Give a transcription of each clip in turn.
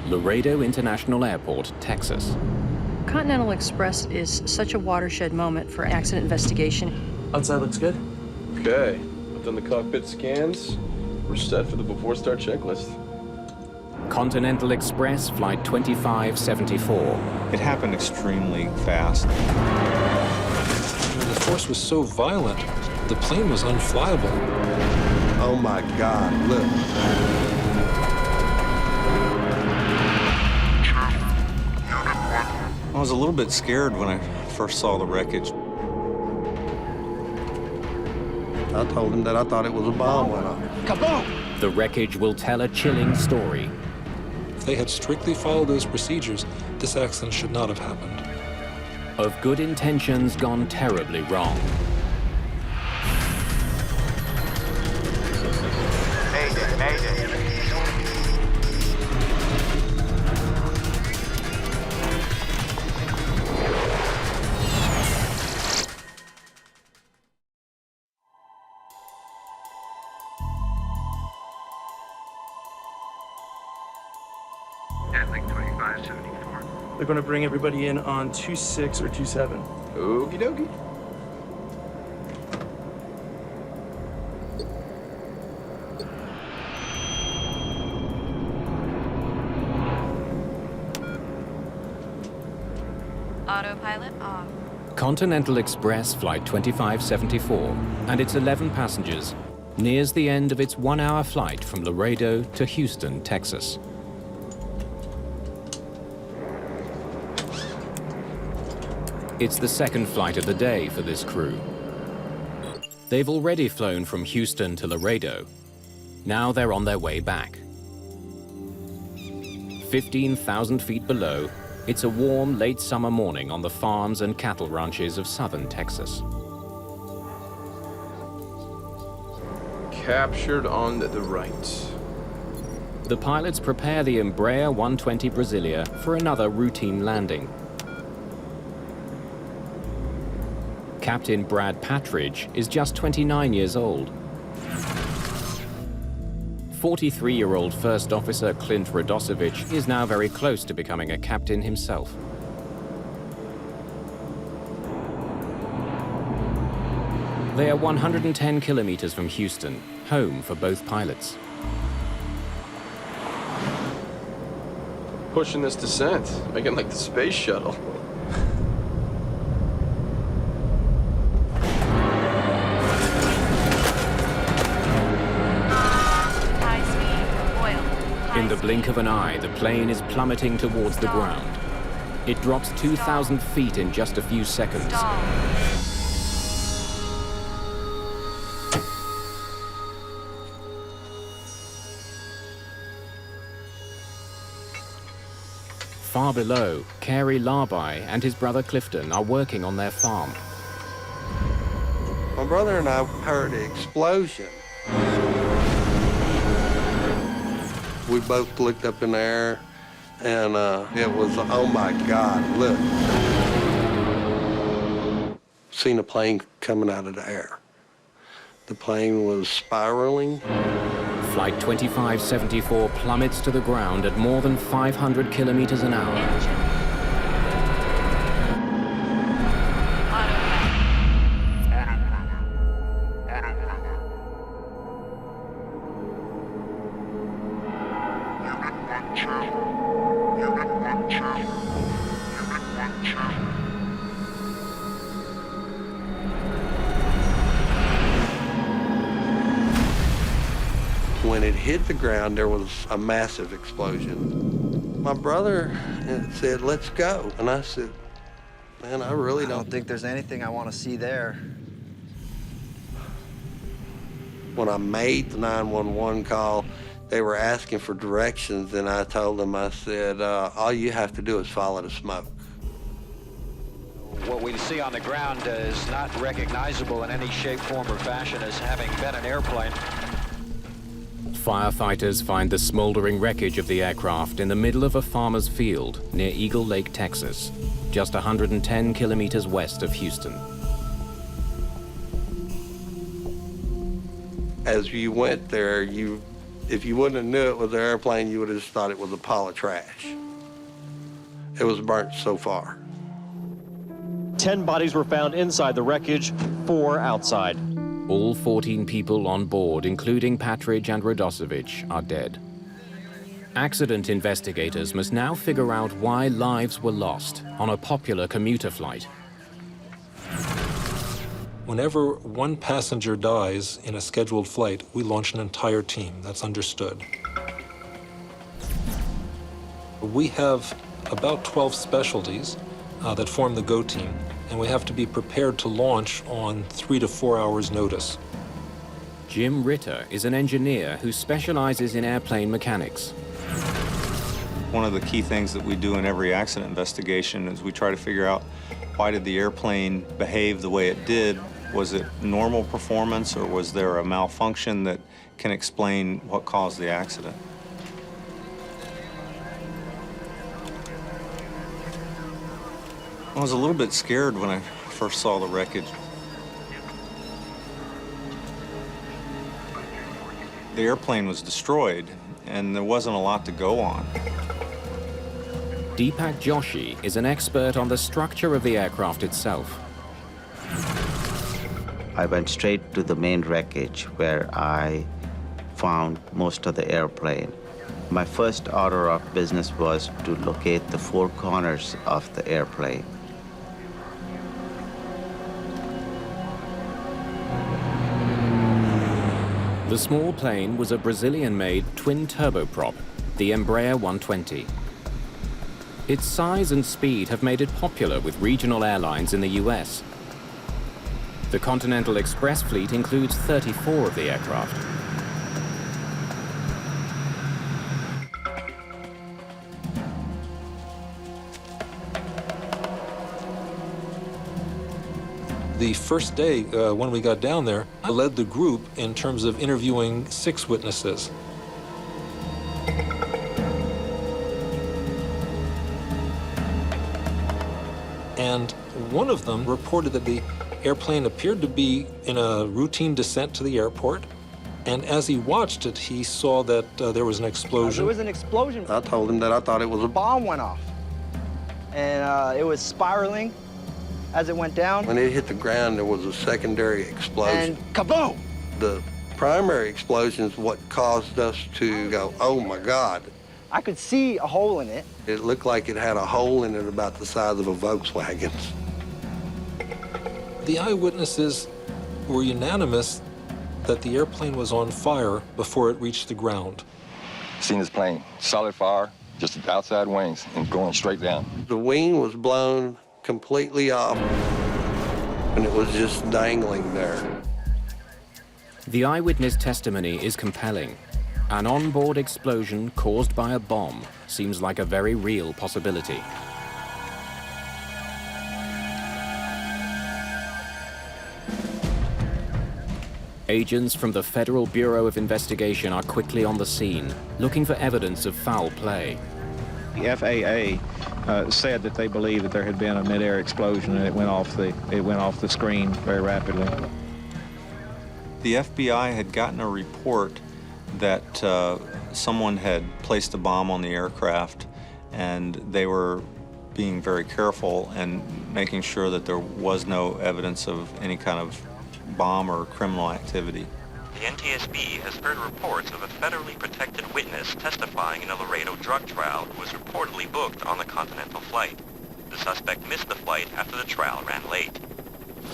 Laredo International Airport, Texas. Continental Express is such a watershed moment for accident investigation. Outside looks good. Okay, I've done the cockpit scans. We're set for the before start checklist. Continental Express Flight 2574. It happened extremely fast. The force was so violent, the plane was unflyable. Oh my God, look. I was a little bit scared when I first saw the wreckage. I told him that I thought it was a bomb went off. Kaboom! The wreckage will tell a chilling story. If they had strictly followed those procedures, this accident should not have happened. Of good intentions gone terribly wrong. Mayday, Mayday. They're going to bring everybody in on 26 or 27. Okie dokie. Autopilot off. Continental Express Flight 2574 and its 11 passengers nears the end of its 1-hour flight from Laredo to Houston, Texas. It's the second flight of the day for this crew. They've already flown from Houston to Laredo. Now they're on their way back. 15,000 feet below, it's a warm, late summer morning on the farms and cattle ranches of southern Texas. Captured on the right. The pilots prepare the Embraer 120 Brasilia for another routine landing. Captain Brad Patridge is just 29 years old. 43-year-old First Officer Clint Radosevich is now very close to becoming a captain himself. They are 110 kilometers from Houston, home for both pilots. Pushing this descent, making like the space shuttle. In the blink of an eye, the plane is plummeting towards the ground. It drops 2,000 feet in just a few seconds. Far below, Carey Larby and his brother Clifton are working on their farm. My brother and I heard the explosion. We both looked up in the air, and it was, oh my God, look. Seen a plane coming out of the air. The plane was spiraling. Flight 2574 plummets to the ground at more than 500 kilometers an hour. When it hit the ground, there was a massive explosion. My brother said, let's go. And I said, man, I really don't think there's anything I want to see there. When I made the 911 call, they were asking for directions, and I told them, I said, all you have to do is follow the smoke. What we see on the ground is not recognizable in any shape, form, or fashion as having been an airplane. Firefighters find the smoldering wreckage of the aircraft in the middle of a farmer's field near Eagle Lake, Texas, just 110 kilometers west of Houston. As you went there, you If you wouldn't have knew it was an airplane, you would have just thought it was a pile of trash. It was burnt so far. 10 bodies were found inside the wreckage, 4 outside. All 14 people on board, including Patridge and Radosevich, are dead. Accident investigators must now figure out why lives were lost on a popular commuter flight. Whenever one passenger dies in a scheduled flight, we launch an entire team. That's understood. We have about 12 specialties that form the GO team, and we have to be prepared to launch on 3 to 4 hours notice. Jim Ritter is an engineer who specializes in airplane mechanics. One of the key things that we do in every accident investigation is we try to figure out why did the airplane behave the way it did? Was it normal performance, or was there a malfunction that can explain what caused the accident? I was a little bit scared when I first saw the wreckage. The airplane was destroyed, and there wasn't a lot to go on. Deepak Joshi is an expert on the structure of the aircraft itself. I went straight to the main wreckage where I found most of the airplane. My first order of business was to locate the 4 corners of the airplane. The small plane was a Brazilian-made twin turboprop, the Embraer 120. Its size and speed have made it popular with regional airlines in the US. The Continental Express fleet includes 34 of the aircraft. The first day, when we got down there, I led the group in terms of interviewing 6 witnesses. And one of them reported that the airplane appeared to be in a routine descent to the airport, and as he watched it, he saw that there was an explosion. There was an explosion. I told him that I thought it was a bomb. Bomb went off, and it was spiraling as it went down. When it hit the ground, there was a secondary explosion. And kaboom! The primary explosion is what caused us to go, oh my God. I could see a hole in it. It looked like it had a hole in it about the size of a Volkswagen. The eyewitnesses were unanimous that the airplane was on fire before it reached the ground. Seen this plane, solid fire, just the outside wings and going straight down. The wing was blown completely off, and it was just dangling there. The eyewitness testimony is compelling. An onboard explosion caused by a bomb seems like a very real possibility. Agents from the Federal Bureau of Investigation are quickly on the scene, looking for evidence of foul play. The FAA said that they believed that there had been a mid-air explosion and it went off the screen very rapidly. The FBI had gotten a report that someone had placed a bomb on the aircraft, and they were being very careful and making sure that there was no evidence of any kind of bomb or criminal activity. The NTSB has heard reports of a federally protected witness testifying in a Laredo drug trial who was reportedly booked on the Continental flight. The suspect missed the flight after the trial ran late.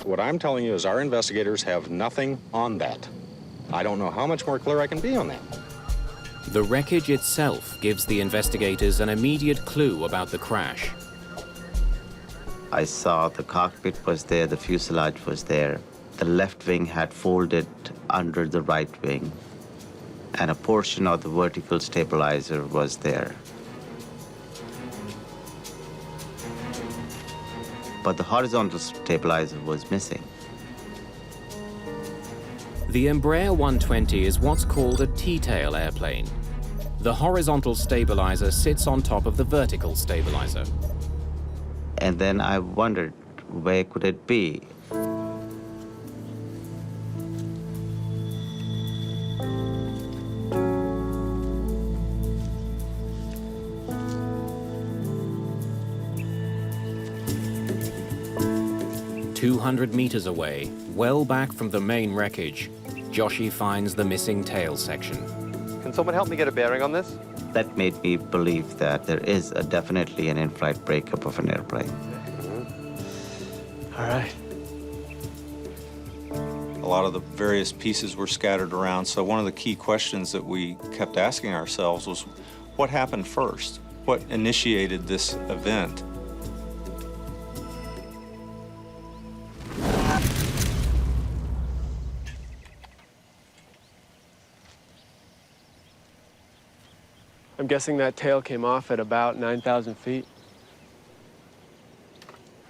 What I'm telling you is our investigators have nothing on that. I don't know how much more clear I can be on that. The wreckage itself gives the investigators an immediate clue about the crash. I saw the cockpit was there, the fuselage was there. The left wing had folded under the right wing, and a portion of the vertical stabilizer was there. But the horizontal stabilizer was missing. The Embraer 120 is what's called a T-tail airplane. The horizontal stabilizer sits on top of the vertical stabilizer. And then I wondered, where could it be? 200 meters away, well back from the main wreckage, Joshi finds the missing tail section. Can someone help me get a bearing on this? That made me believe that there is definitely an in-flight breakup of an airplane. All right. A lot of the various pieces were scattered around, so one of the key questions that we kept asking ourselves was, what happened first? What initiated this event? I'm guessing that tail came off at about 9,000 feet.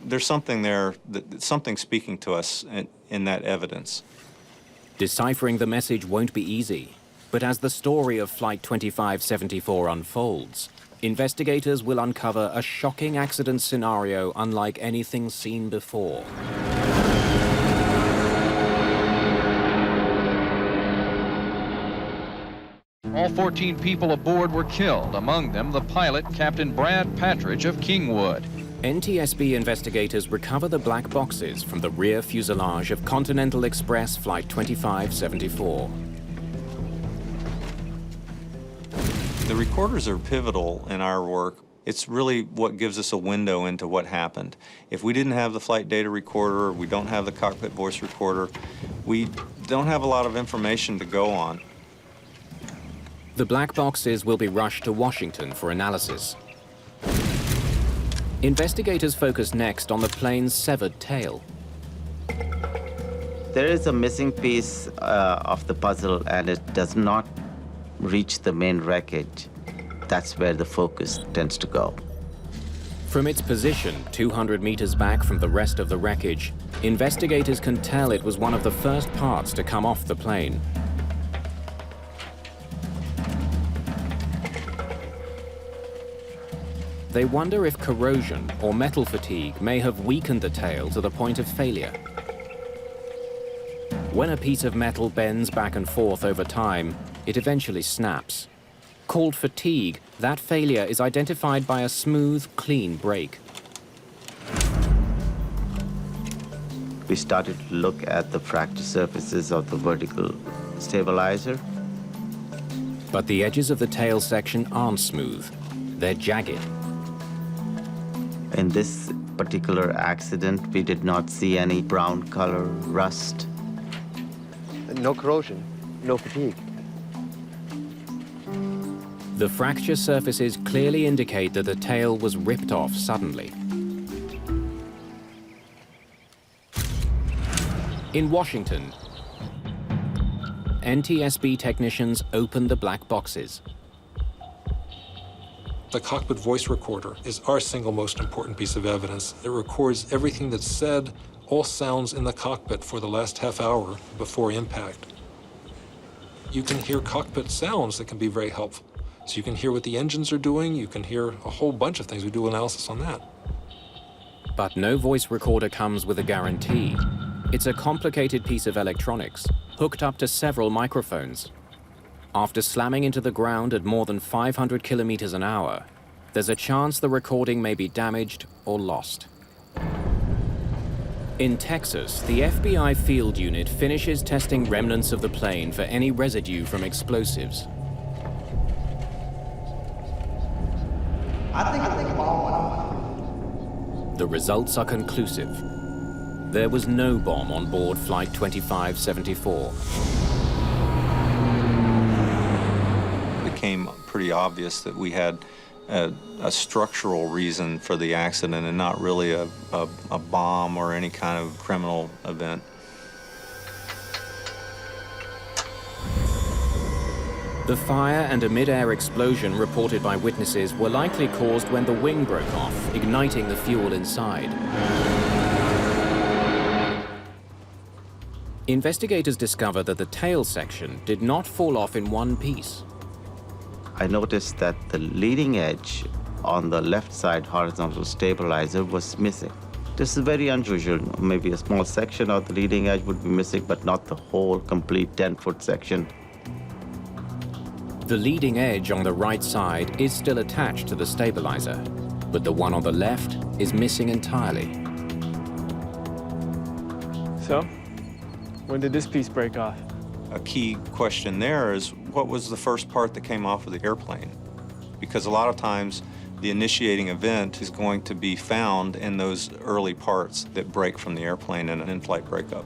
There's something there, something speaking to us in that evidence. Deciphering the message won't be easy, but as the story of Flight 2574 unfolds, investigators will uncover a shocking accident scenario unlike anything seen before. All 14 people aboard were killed, among them the pilot, Captain Brad Patridge of Kingwood. NTSB investigators recover the black boxes from the rear fuselage of Continental Express Flight 2574. The recorders are pivotal in our work. It's really what gives us a window into what happened. If we didn't have the flight data recorder, we don't have the cockpit voice recorder, we don't have a lot of information to go on. The black boxes will be rushed to Washington for analysis. Investigators focus next on the plane's severed tail. There is a missing piece of the puzzle, and it does not reach the main wreckage. That's where the focus tends to go. From its position 200 meters back from the rest of the wreckage, investigators can tell it was one of the first parts to come off the plane. They wonder if corrosion or metal fatigue may have weakened the tail to the point of failure. When a piece of metal bends back and forth over time, it eventually snaps. Called fatigue, that failure is identified by a smooth, clean break. We started to look at the fracture surfaces of the vertical stabilizer. But the edges of the tail section aren't smooth. They're jagged. In this particular accident, we did not see any brown color rust. No corrosion, no fatigue. The fracture surfaces clearly indicate that the tail was ripped off suddenly. In Washington, NTSB technicians opened the black boxes. The cockpit voice recorder is our single most important piece of evidence. It records everything that's said, all sounds in the cockpit for the last half hour before impact. You can hear cockpit sounds that can be very helpful. So you can hear what the engines are doing, you can hear a whole bunch of things. We do analysis on that. But no voice recorder comes with a guarantee. It's a complicated piece of electronics, hooked up to several microphones. After slamming into the ground at more than 500 kilometers an hour, there's a chance the recording may be damaged or lost. In Texas, the FBI field unit finishes testing remnants of the plane for any residue from explosives. I think a bomb went off. The results are conclusive. There was no bomb on board Flight 2574. It became pretty obvious that we had a structural reason for the accident and not really a bomb or any kind of criminal event. The fire and a mid-air explosion reported by witnesses were likely caused when the wing broke off, igniting the fuel inside. Investigators discover that the tail section did not fall off in one piece. I noticed that the leading edge on the left side horizontal stabilizer was missing. This is very unusual. Maybe a small section of the leading edge would be missing, but not the whole complete 10-foot section. The leading edge on the right side is still attached to the stabilizer, but the one on the left is missing entirely. So, when did this piece break off? A key question there is, what was the first part that came off of the airplane? Because a lot of times, the initiating event is going to be found in those early parts that break from the airplane in an in-flight breakup.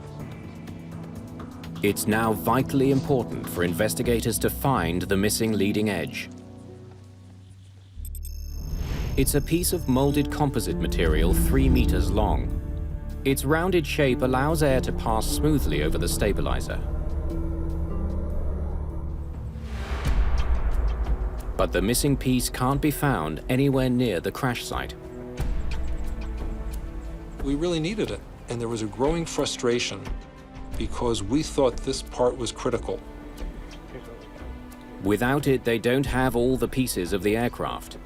It's now vitally important for investigators to find the missing leading edge. It's a piece of molded composite material 3 meters long. Its rounded shape allows air to pass smoothly over the stabilizer. But the missing piece can't be found anywhere near the crash site. We really needed it, and there was a growing frustration because we thought this part was critical. Without it, they don't have all the pieces of the aircraft.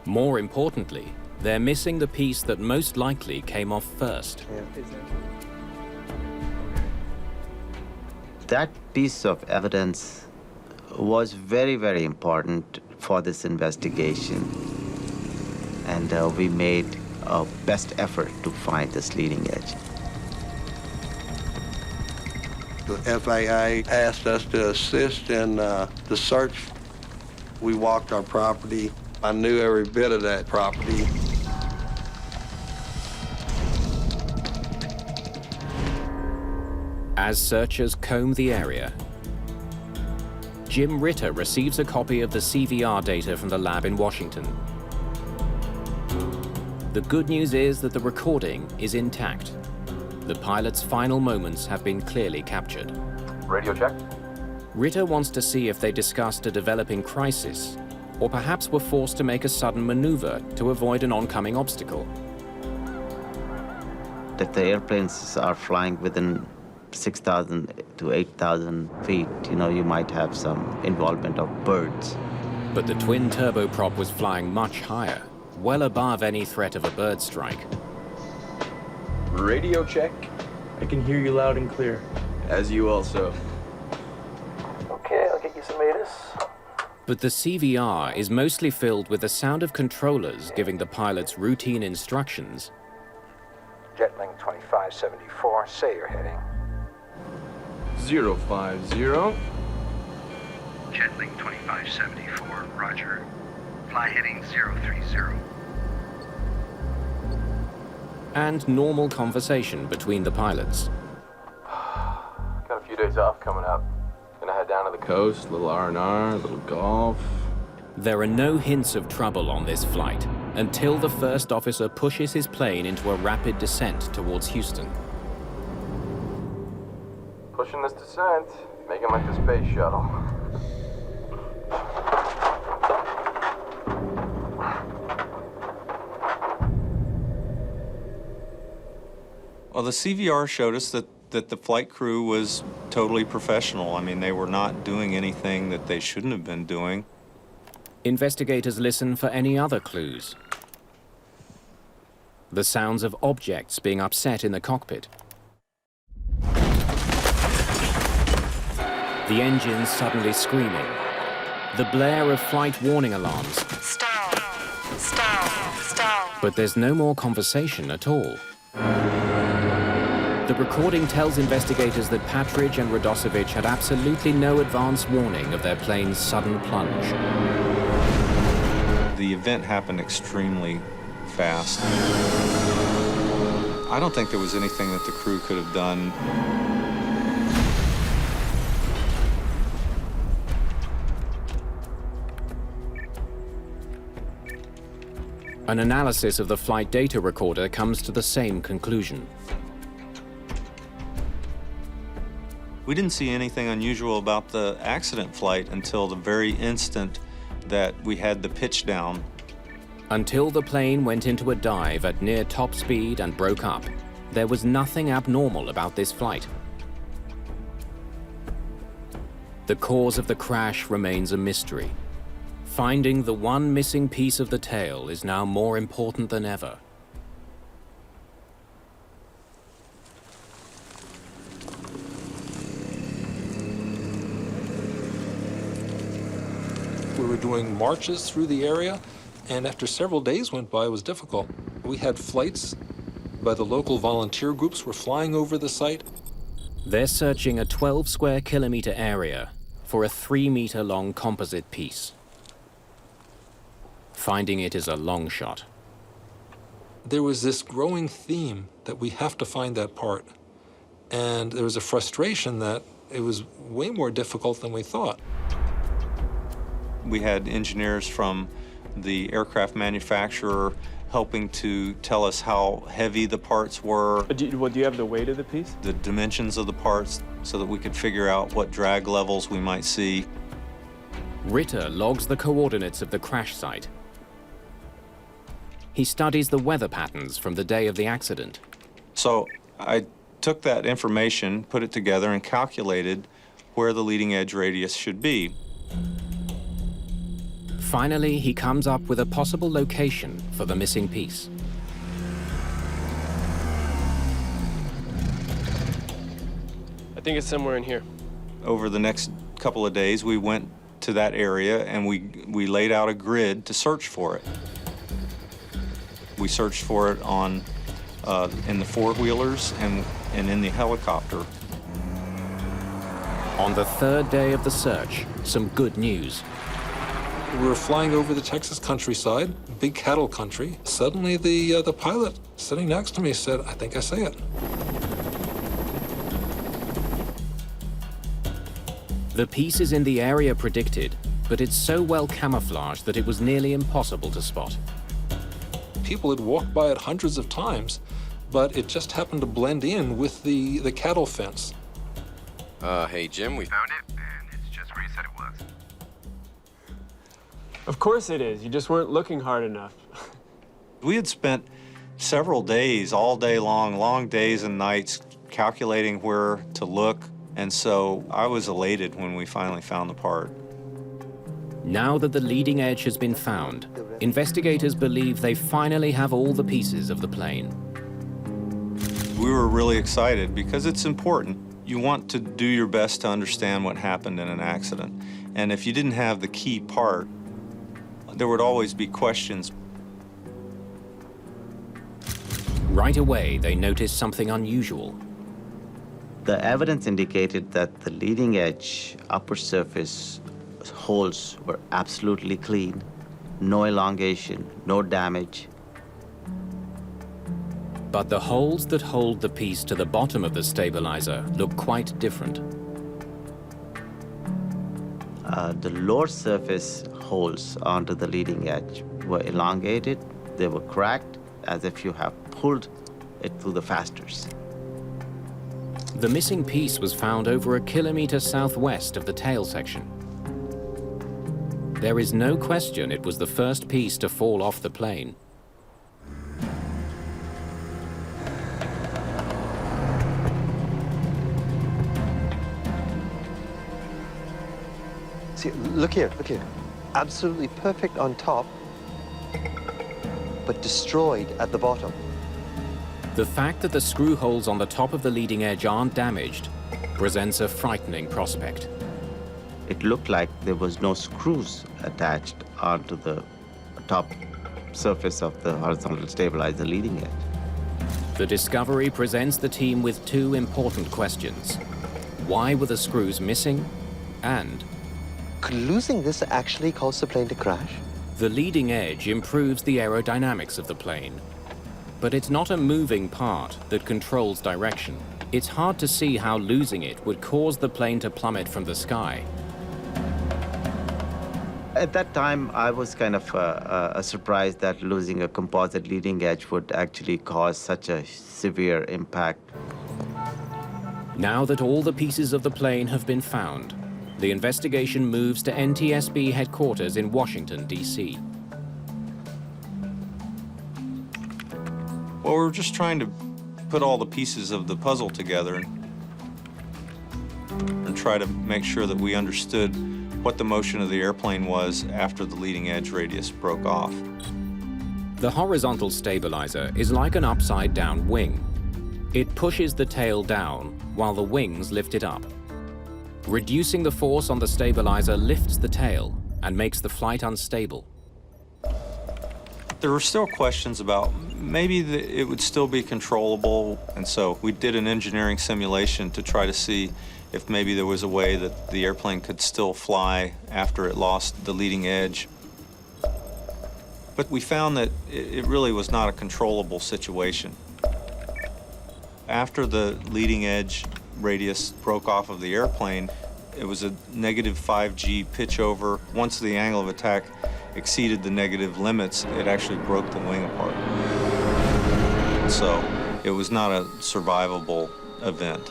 More importantly, they're missing the piece that most likely came off first. That piece of evidence was very, very important for this investigation. And we made our best effort to find this leading edge. The FAA asked us to assist in the search. We walked our property. I knew every bit of that property. As searchers comb the area, Jim Ritter receives a copy of the CVR data from the lab in Washington. The good news is that the recording is intact. The pilot's final moments have been clearly captured. Radio check. Ritter wants to see if they discussed a developing crisis, or perhaps were forced to make a sudden maneuver to avoid an oncoming obstacle. If the airplanes are flying within 6,000 to 8,000 feet, you might have some involvement of birds. But the twin turboprop was flying much higher, well above any threat of a bird strike. Radio check. I can hear you loud and clear. As you also. Okay, I'll get you some ATIS. But the CVR is mostly filled with the sound of controllers giving the pilots routine instructions. Jetling 2574, say your heading. 050. Jetling 2574, roger. Fly heading 030. And normal conversation between the pilots. Got a few days off coming up. Gonna head down to the coast, little R&R, little golf. There are no hints of trouble on this flight until the first officer pushes his plane into a rapid descent towards Houston. Pushing this descent, making like the space shuttle. Well, the CVR showed us that the flight crew was totally professional. I mean, they were not doing anything that they shouldn't have been doing. Investigators listen for any other clues. The sounds of objects being upset in the cockpit. The engines suddenly screaming. The blare of flight warning alarms. Stall. Stall. Stall. But there's no more conversation at all. The recording tells investigators that Patridge and Radosevich had absolutely no advance warning of their plane's sudden plunge. The event happened extremely fast. I don't think there was anything that the crew could have done. An analysis of the flight data recorder comes to the same conclusion. We didn't see anything unusual about the accident flight until the very instant that we had the pitch down. Until the plane went into a dive at near top speed and broke up, there was nothing abnormal about this flight. The cause of the crash remains a mystery. Finding the one missing piece of the tail is now more important than ever. We were doing marches through the area, and after several days went by, it was difficult. We had flights by the local volunteer groups were flying over the site. They're searching a 12 square kilometer area for a 3-meter-long composite piece. Finding it is a long shot. There was this growing theme that we have to find that part. And there was a frustration that it was way more difficult than we thought. We had engineers from the aircraft manufacturer helping to tell us how heavy the parts were. Do you have the weight of the piece? The dimensions of the parts so that we could figure out what drag levels we might see. Ritter logs the coordinates of the crash site. He studies the weather patterns from the day of the accident. So I took that information, put it together, and calculated where the leading edge radius should be. Finally, he comes up with a possible location for the missing piece. I think it's somewhere in here. Over the next couple of days, we went to that area and we laid out a grid to search for it. We searched for it on in the four-wheelers and in the helicopter. On the third day of the search, some good news. We were flying over the Texas countryside, big cattle country. Suddenly the pilot sitting next to me said, "I think I say it." The piece is in the area predicted, but it's so well camouflaged that it was nearly impossible to spot. People had walked by it hundreds of times, but it just happened to blend in with the cattle fence. Hey, Jim, we found it, and it's just where you said it was. Of course it is. You just weren't looking hard enough. We had spent several days, all day long days and nights, calculating where to look, and so I was elated when we finally found the part. Now that the leading edge has been found, investigators believe they finally have all the pieces of the plane. We were really excited because it's important. You want to do your best to understand what happened in an accident. And if you didn't have the key part, there would always be questions. Right away, they noticed something unusual. The evidence indicated that the leading edge upper surface holes were absolutely clean, no elongation, no damage. But the holes that hold the piece to the bottom of the stabilizer look quite different. The lower surface holes onto the leading edge were elongated, they were cracked, as if you have pulled it through the fasteners. The missing piece was found over a kilometer southwest of the tail section. There is no question it was the first piece to fall off the plane. See, look here, look here. Absolutely perfect on top, but destroyed at the bottom. The fact that the screw holes on the top of the leading edge aren't damaged presents a frightening prospect. It looked like there was no screws attached onto the top surface of the horizontal stabilizer leading edge. The discovery presents the team with two important questions. Why were the screws missing? And could losing this actually cause the plane to crash? The leading edge improves the aerodynamics of the plane, but it's not a moving part that controls direction. It's hard to see how losing it would cause the plane to plummet from the sky. At that time, I was kind of surprised that losing a composite leading edge would actually cause such a severe impact. Now that all the pieces of the plane have been found, the investigation moves to NTSB headquarters in Washington, D.C. Well, we were just trying to put all the pieces of the puzzle together and try to make sure that we understood what the motion of the airplane was after the leading edge radius broke off. The horizontal stabilizer is like an upside-down wing. It pushes the tail down while the wings lift it up. Reducing the force on the stabilizer lifts the tail and makes the flight unstable. There were still questions about maybe it would still be controllable. And so we did an engineering simulation to try to see if maybe there was a way that the airplane could still fly after it lost the leading edge. But we found that it really was not a controllable situation. After the leading edge radius broke off of the airplane, it was a -5G pitch over. Once the angle of attack exceeded the negative limits, it actually broke the wing apart. So it was not a survivable event.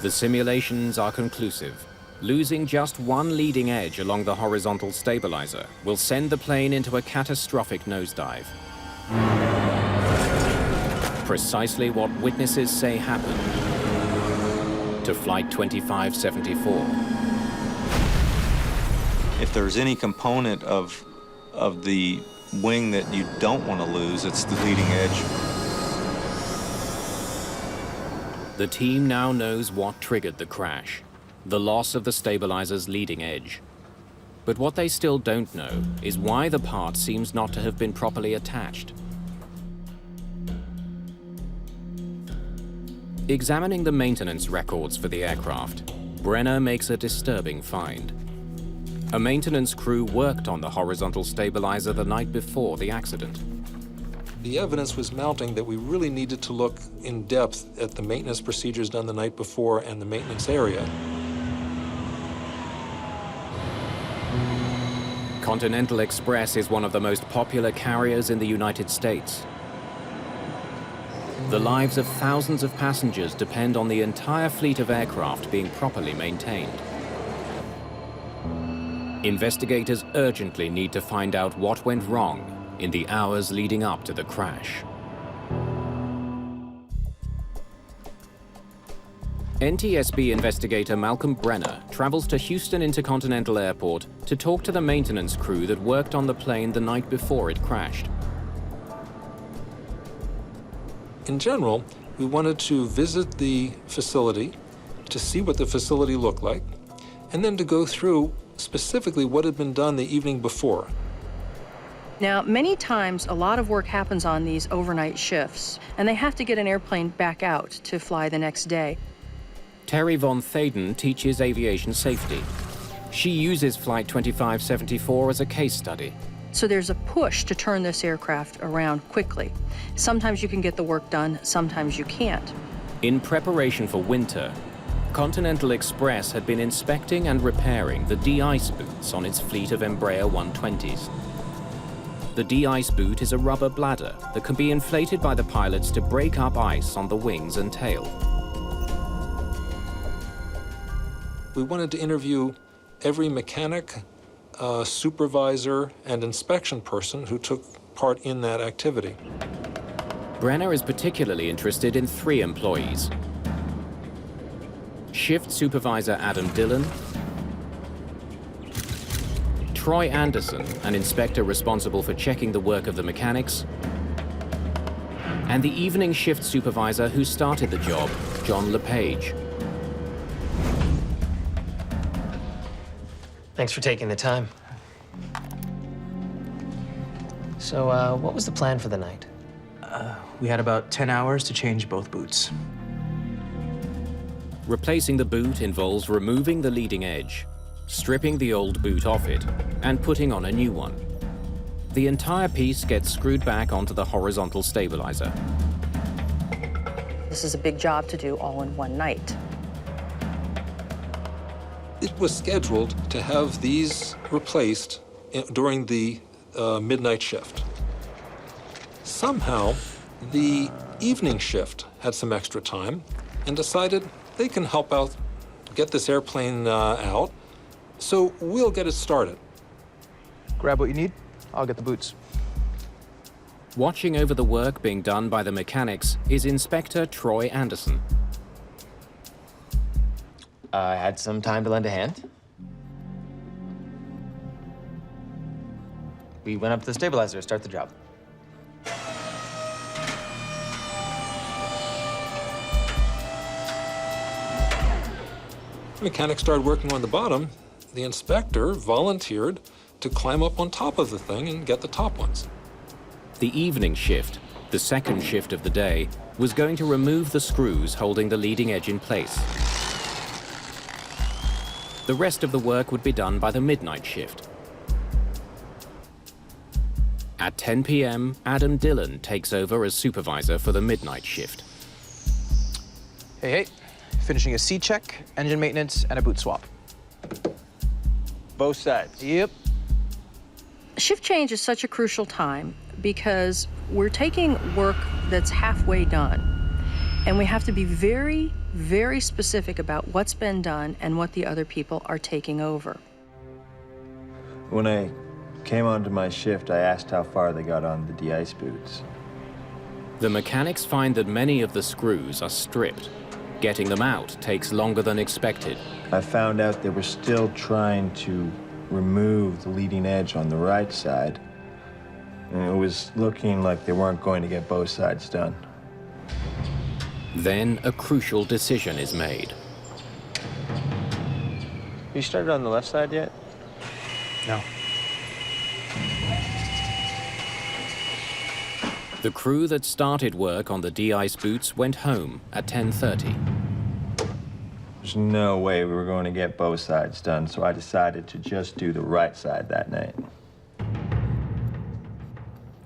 The simulations are conclusive. Losing just one leading edge along the horizontal stabilizer will send the plane into a catastrophic nosedive. Precisely what witnesses say happened to Flight 2574. If there's any component of the wing that you don't want to lose, it's the leading edge. The team now knows what triggered the crash, the loss of the stabilizer's leading edge. But what they still don't know is why the part seems not to have been properly attached. Examining the maintenance records for the aircraft, Brenner makes a disturbing find. A maintenance crew worked on the horizontal stabilizer the night before the accident. The evidence was mounting that we really needed to look in depth at the maintenance procedures done the night before and the maintenance area. Continental Express is one of the most popular carriers in the United States. The lives of thousands of passengers depend on the entire fleet of aircraft being properly maintained. Investigators urgently need to find out what went wrong in the hours leading up to the crash. NTSB investigator Malcolm Brenner travels to Houston Intercontinental Airport to talk to the maintenance crew that worked on the plane the night before it crashed. In general, we wanted to visit the facility to see what the facility looked like, and then to go through specifically what had been done the evening before. Now, many times, a lot of work happens on these overnight shifts, and they have to get an airplane back out to fly the next day. Terry Von Thaden teaches aviation safety. She uses Flight 2574 as a case study. So there's a push to turn this aircraft around quickly. Sometimes you can get the work done, sometimes you can't. In preparation for winter, Continental Express had been inspecting and repairing the de-ice boots on its fleet of Embraer 120s. The de-ice boot is a rubber bladder that can be inflated by the pilots to break up ice on the wings and tail. We wanted to interview every mechanic, supervisor, and inspection person who took part in that activity. Brenner is particularly interested in 3 employees. Shift Supervisor Adam Dillon, Troy Anderson, an inspector responsible for checking the work of the mechanics, and the evening shift supervisor who started the job, John LePage. Thanks for taking the time. So, what was the plan for the night? We had about 10 hours to change both boots. Replacing the boot involves removing the leading edge, stripping the old boot off it, and putting on a new one. The entire piece gets screwed back onto the horizontal stabilizer. This is a big job to do all in one night. It was scheduled to have these replaced during the midnight shift. Somehow, the evening shift had some extra time and decided they can help out, get this airplane out, so we'll get it started. Grab what you need, I'll get the boots. Watching over the work being done by the mechanics is Inspector Troy Anderson. I had some time to lend a hand. We went up to the stabilizer to start the job. Mechanics started working on the bottom. The inspector volunteered to climb up on top of the thing and get the top ones. The evening shift, the second shift of the day, was going to remove the screws holding the leading edge in place. The rest of the work would be done by the midnight shift. At 10 p.m., Adam Dillon takes over as supervisor for the midnight shift. Hey, finishing a C-check, engine maintenance, and a boot swap. Both sides? Yep. Shift change is such a crucial time because we're taking work that's halfway done, and we have to be very, very specific about what's been done and what the other people are taking over. When I came onto my shift, I asked how far they got on the de-ice boots. The mechanics find that many of the screws are stripped. Getting them out takes longer than expected. I found out they were still trying to remove the leading edge on the right side, and it was looking like they weren't going to get both sides done. Then a crucial decision is made. You started on the left side yet? No. The crew that started work on the de-ice boots went home at 10:30. There's no way we were going to get both sides done, so I decided to just do the right side that night.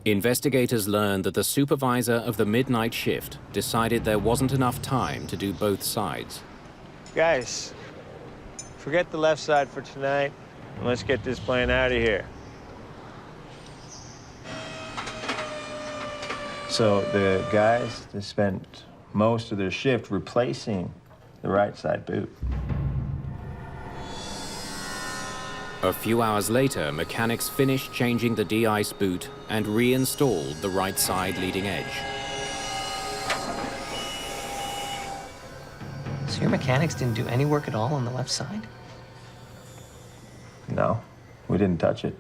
Investigators learned that the supervisor of the midnight shift decided there wasn't enough time to do both sides. Guys, forget the left side for tonight, and let's get this plane out of here. So the guys, they spent most of their shift replacing the right side boot. A few hours later, mechanics finished changing the de-ice boot and reinstalled the right side leading edge. So your mechanics didn't do any work at all on the left side? No, we didn't touch it.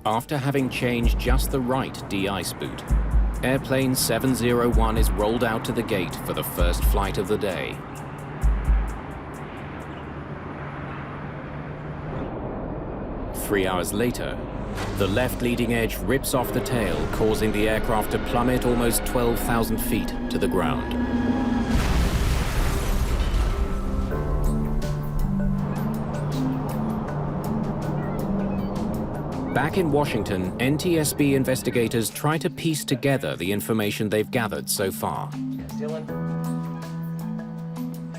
After having changed just the right de-ice boot, Airplane 701 is rolled out to the gate for the first flight of the day. Three hours later, the left leading edge rips off the tail, causing the aircraft to plummet almost 12,000 feet to the ground. Back in Washington, NTSB investigators try to piece together the information they've gathered so far. Dillon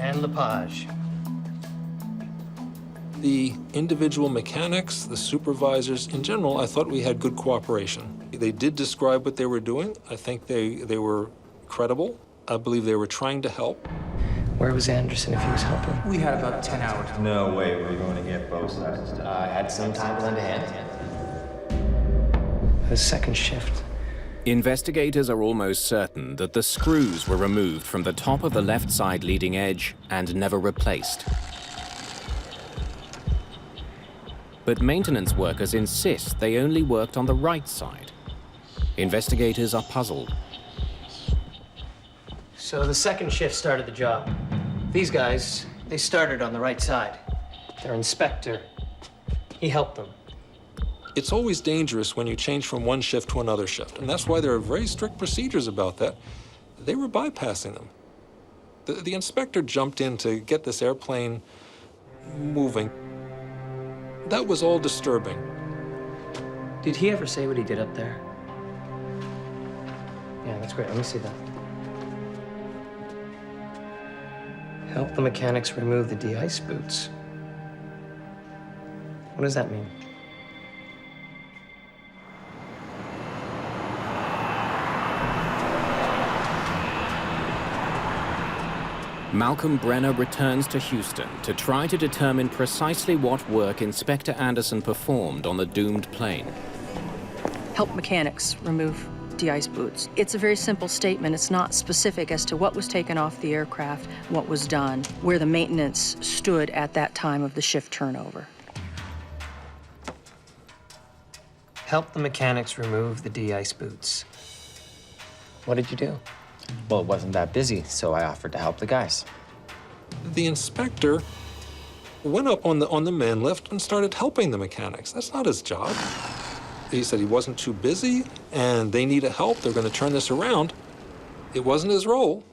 and Lepage. The individual mechanics, the supervisors, in general, I thought we had good cooperation. They did describe what they were doing. I think they were credible. I believe they were trying to help. Where was Anderson if he was helping? We had about 10 hours. No way we were going to get both sides done. Had some time to lend a hand. The second shift. Investigators are almost certain that the screws were removed from the top of the left side leading edge and never replaced. But maintenance workers insist they only worked on the right side. Investigators are puzzled. So the second shift started the job. These guys, they started on the right side. Their inspector, he helped them. It's always dangerous when you change from one shift to another shift, and that's why there are very strict procedures about that. They were bypassing them. The inspector jumped in to get this airplane moving. That was all disturbing. Did he ever say what he did up there? Yeah, that's great. Let me see that. Help the mechanics remove the de-ice boots. What does that mean? Malcolm Brenner returns to Houston to try to determine precisely what work Inspector Anderson performed on the doomed plane. Help mechanics remove de-ice boots. It's a very simple statement. It's not specific as to what was taken off the aircraft, what was done, where the maintenance stood at that time of the shift turnover. Help the mechanics remove the de-ice boots. What did you do? Well, it wasn't that busy, so I offered to help the guys. The inspector went up on the man lift and started helping the mechanics. That's not his job. He said he wasn't too busy and they needed help. They're going to turn this around. It wasn't his role.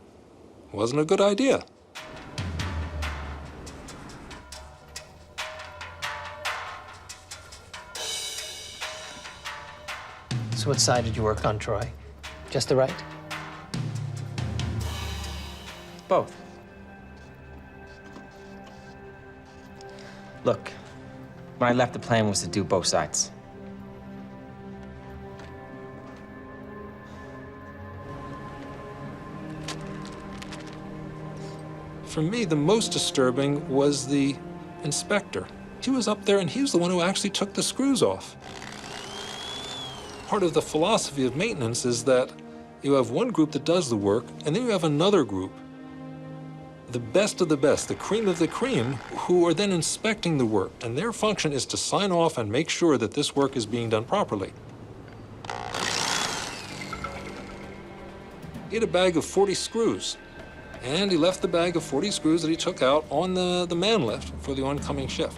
It wasn't a good idea. So what side did you work on, Troy? Just the right? Both. Look, when I left, the plan was to do both sides. For me, the most disturbing was the inspector. He was up there and he was the one who actually took the screws off. Part of the philosophy of maintenance is that you have one group that does the work, and then you have another group, the best of the best, the cream of the cream, who are then inspecting the work, and their function is to sign off and make sure that this work is being done properly. He had a bag of 40 screws, and he left the bag of 40 screws that he took out on the man lift for the oncoming shift.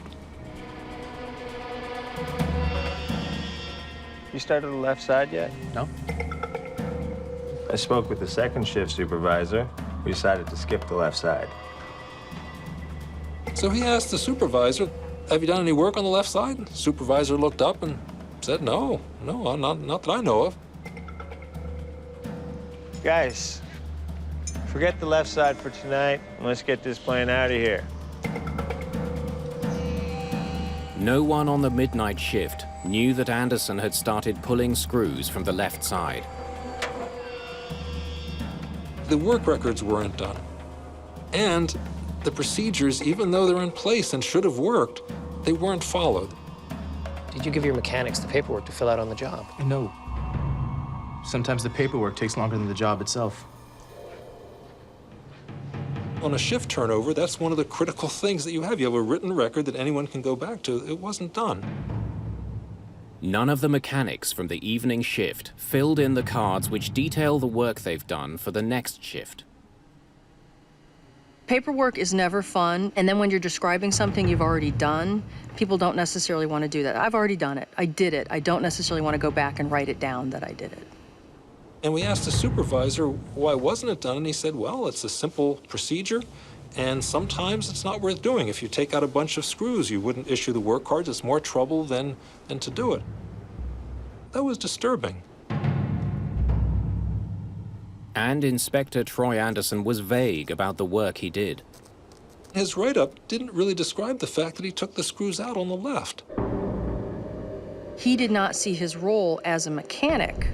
You started the left side yet? No. I spoke with the second shift supervisor. We decided to skip the left side. So he asked the supervisor, have you done any work on the left side? The supervisor looked up and said, no, not that I know of. Guys, forget the left side for tonight, and let's get this plane out of here. No one on the midnight shift knew that Anderson had started pulling screws from the left side. The work records weren't done. And the procedures, even though they're in place and should have worked, they weren't followed. Did you give your mechanics the paperwork to fill out on the job? No. Sometimes the paperwork takes longer than the job itself. On a shift turnover, that's one of the critical things that you have. You have a written record that anyone can go back to. It wasn't done. None of the mechanics from the evening shift filled in the cards which detail the work they've done for the next shift. Paperwork is never fun, and then when you're describing something you've already done, people don't necessarily want to do that. I've already done it. I did it. I don't necessarily want to go back and write it down that I did it. And we asked the supervisor, why wasn't it done? And he said, well, it's a simple procedure, and sometimes it's not worth doing. If you take out a bunch of screws, you wouldn't issue the work cards. It's more trouble than to do it. That was disturbing. And Inspector Troy Anderson was vague about the work he did. His write-up didn't really describe the fact that he took the screws out on the left. He did not see his role as a mechanic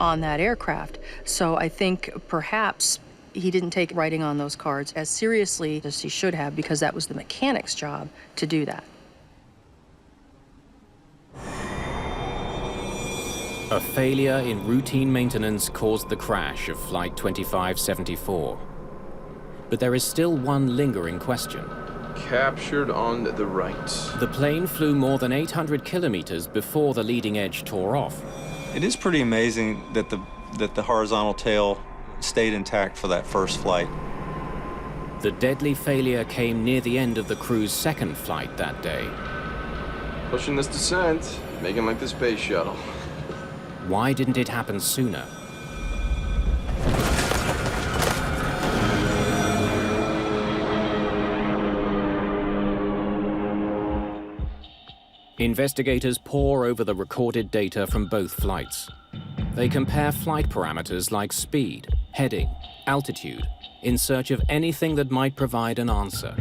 on that aircraft, so I think perhaps he didn't take writing on those cards as seriously as he should have, because that was the mechanic's job to do that. A failure in routine maintenance caused the crash of Flight 2574. But there is still one lingering question. Captured on the right. The plane flew more than 800 kilometers before the leading edge tore off. It is pretty amazing that the horizontal tail stayed intact for that first flight. The deadly failure came near the end of the crew's second flight that day. Pushing this descent, making like the space shuttle. Why didn't it happen sooner? Investigators pore over the recorded data from both flights. They compare flight parameters like speed, heading, altitude, in search of anything that might provide an answer.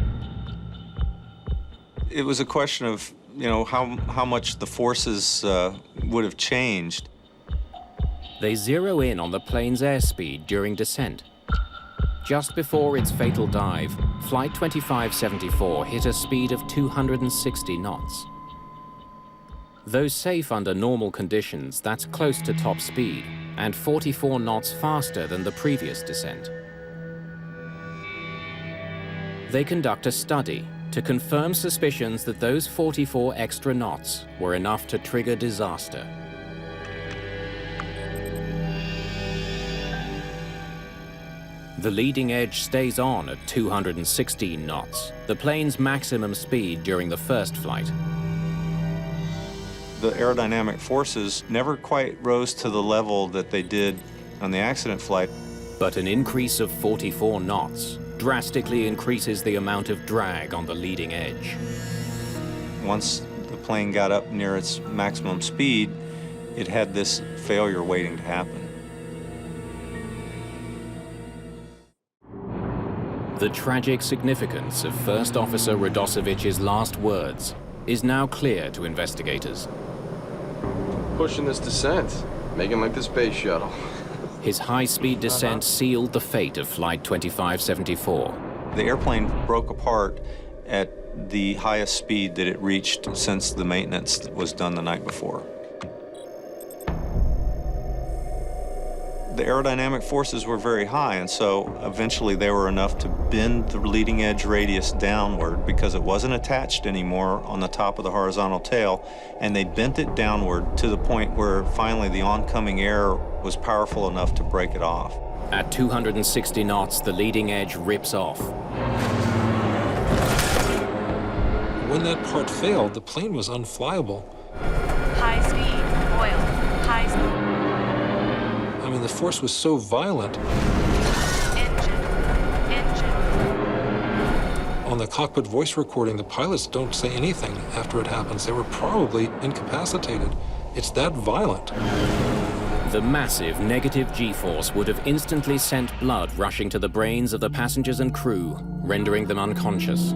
It was a question of, how much the forces would have changed. They zero in on the plane's airspeed during descent. Just before its fatal dive, Flight 2574 hit a speed of 260 knots. Though safe under normal conditions, that's close to top speed and 44 knots faster than the previous descent. They conduct a study to confirm suspicions that those 44 extra knots were enough to trigger disaster. The leading edge stays on at 216 knots, the plane's maximum speed during the first flight. The aerodynamic forces never quite rose to the level that they did on the accident flight. But an increase of 44 knots drastically increases the amount of drag on the leading edge. Once the plane got up near its maximum speed, it had this failure waiting to happen. The tragic significance of First Officer Radosevich's last words is now clear to investigators. Pushing this descent, making like the space shuttle. His high-speed descent sealed the fate of Flight 2574. The airplane broke apart at the highest speed that it reached since the maintenance was done the night before. The aerodynamic forces were very high, and so eventually they were enough to bend the leading edge radius downward because it wasn't attached anymore on the top of the horizontal tail, and they bent it downward to the point where finally the oncoming air was powerful enough to break it off. At 260 knots, the leading edge rips off. When that part failed, the plane was unflyable. High speed, oil, high speed. I mean, the force was so violent. Engine. On the cockpit voice recording, the pilots don't say anything after it happens. They were probably incapacitated. It's that violent. The massive negative G-force would have instantly sent blood rushing to the brains of the passengers and crew, rendering them unconscious.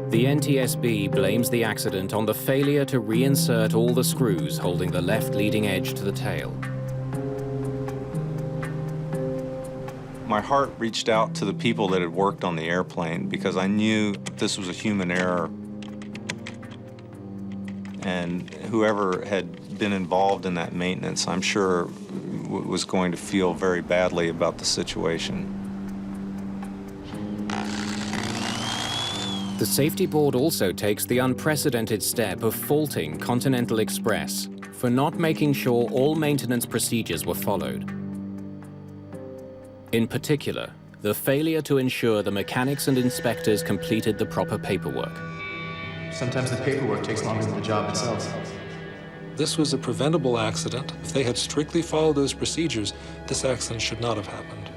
The NTSB blames the accident on the failure to reinsert all the screws holding the left leading edge to the tail. My heart reached out to the people that had worked on the airplane because I knew this was a human error. And whoever had been involved in that maintenance, I'm sure, was going to feel very badly about the situation. The safety board also takes the unprecedented step of faulting Continental Express for not making sure all maintenance procedures were followed. In particular, the failure to ensure the mechanics and inspectors completed the proper paperwork. Sometimes the paperwork takes longer than the job itself. This was a preventable accident. If they had strictly followed those procedures, this accident should not have happened.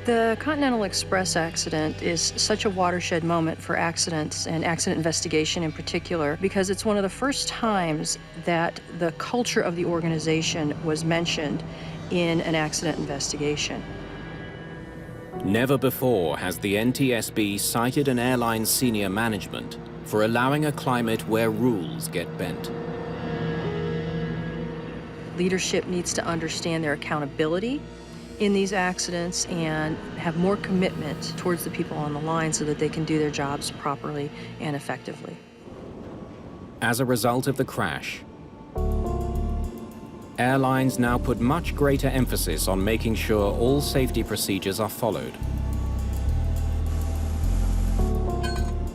The Continental Express accident is such a watershed moment for accidents and accident investigation in particular, because it's one of the first times that the culture of the organization was mentioned in an accident investigation. Never before has the NTSB cited an airline's senior management for allowing a climate where rules get bent. Leadership needs to understand their accountability in these accidents and have more commitment towards the people on the line so that they can do their jobs properly and effectively. As a result of the crash, airlines now put much greater emphasis on making sure all safety procedures are followed.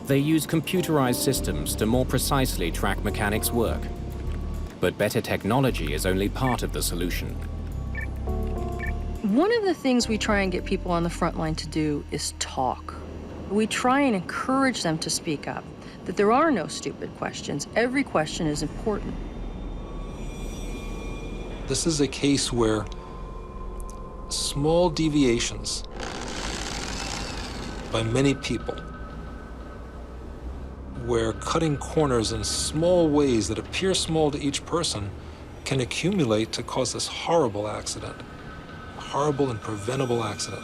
They use computerized systems to more precisely track mechanics' work. But better technology is only part of the solution. One of the things we try and get people on the front line to do is talk. We try and encourage them to speak up, that there are no stupid questions. Every question is important. This is a case where small deviations by many people, where cutting corners in small ways that appear small to each person can accumulate to cause this horrible accident. Horrible and preventable accident.